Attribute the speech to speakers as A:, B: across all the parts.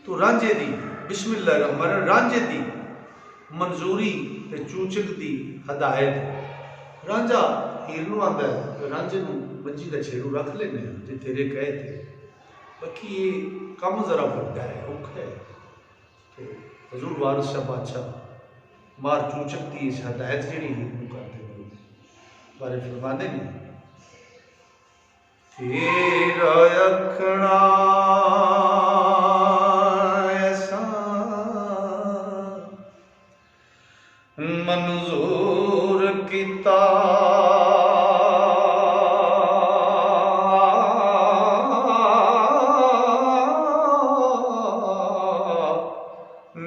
A: तो रांझे दी बिस्मिल्लाह रहमान रांझे दी मंजूरी ते चूचक दी हदायत। रांझा हीर नूं आंदा है रांझे नूं मंजी दा छेड़ू रख लेने जे तेरे कहे थे, बाकी ये कम जरा वड्डा है औखा है। तो हजूर वारिस शाह बादशाह मार चूचक की इस हदायत जी हीर नूं करते बारे फरमाते ने, तेरा अखना ऐसा मंजूर किता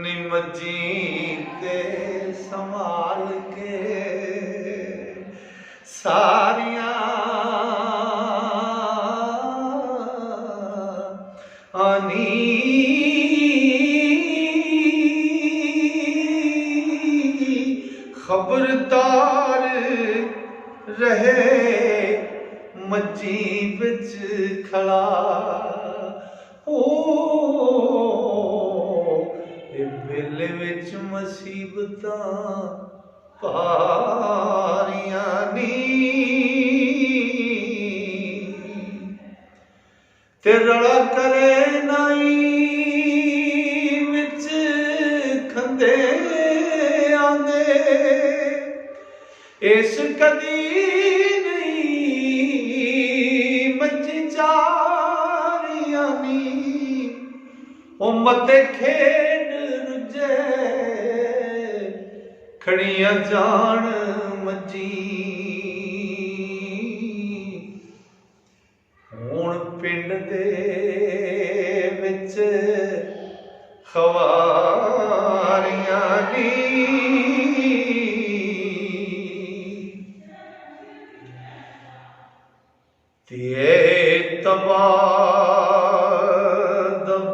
A: निमजी ते संभाल के सारिया आनी खबरदार रहे मजी बिच खड़ा हो बेले विच मुसीबतां पारियां नी ते रड़ा करे नाई विच खंदे आंदे इस कदी नहीं मची चारियां नी ओ मते खेड रुझे खड़ियां जान मजी हुण पिंड दे विच खवारियां नी ते तबाद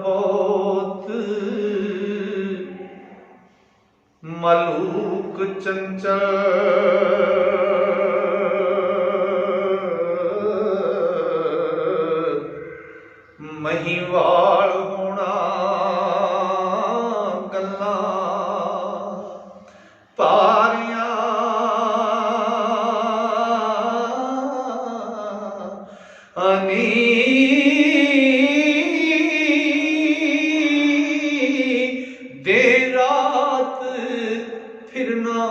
A: बहुत मलूक चंचल महीवाल होना गल्ला पारियां आनी दे रात फिरना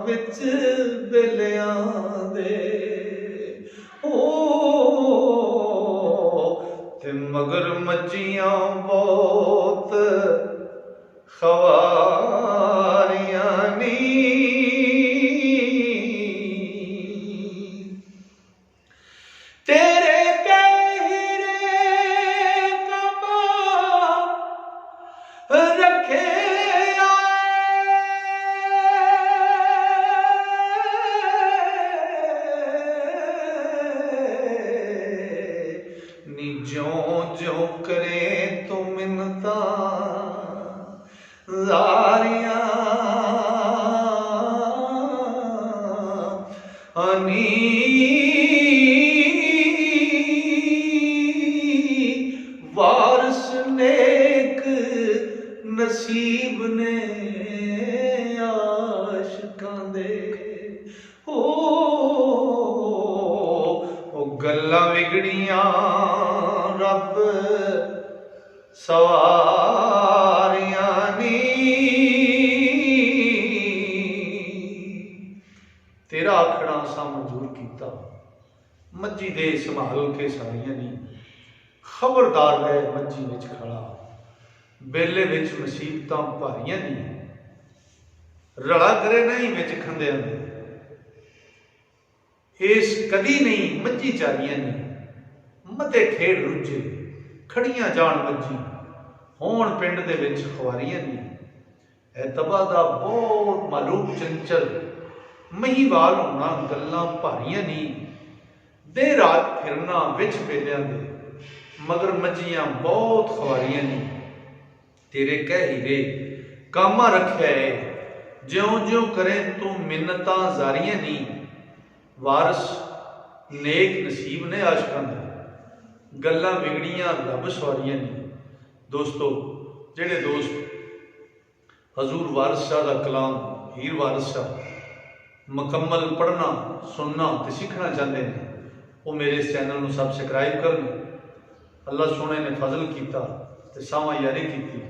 A: बिच बेलियां दे ते मगर मजियां बहुत खवारियां नी तेरे कहरे कमा रखे ज्यों ज्यों करे तो मिन्नता जारियां आनी वारिस नेक नसीब ने आशिकां दे ओ गल्लां विगड़ियां रब सवारियां नी तेरा आखना असां मंजूर कीता मजी दे संभाल के सारियां नी खबरदार रहे मजी विच खड़ा बेले विच मुसीबतां भारियां नी रड़ा करे नहीं विच खंदियां दे इस कदी नहीं मजी चारियां नी मते खेड़ रुझे खड़ियां जान मजी होण पिंड दे विच खवारियां नी एतबा दा बहुत मालूक चंचल महीवाल होना गल्लां भारियां नी दे रात फिरना विच बेलियां दे मगर मजियां बहुत खवारियां नी तेरे कह हीरे कामा रखे ज्यों ज्यों करे तू मिन्नतां जारियां नी वारिस नेक नसीब ने आशकां दे गल्लां विगड़ियां रब सवारियां नी दोस्तों ਜਿਹੜੇ ਦੋਸਤ हजूर वारिस शाह का कलाम हीर वारिस शाह मुकम्मल पढ़ना सुनना तो सीखना चाहते हैं वो मेरे इस चैनल को सबसक्राइब करन। अल्लाह सोने ने फजल किया तो सावा यारी की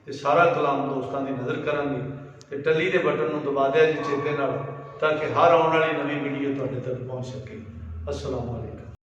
A: तो सारा कलाम दोस्तों की नज़र करांगे तो टली के बटन को दबा दिया जी चेते नाल ताकि हर आने वाली नवी वीडियो तुहाडे तक पहुँच सके। अस्सलाम वालेकुम।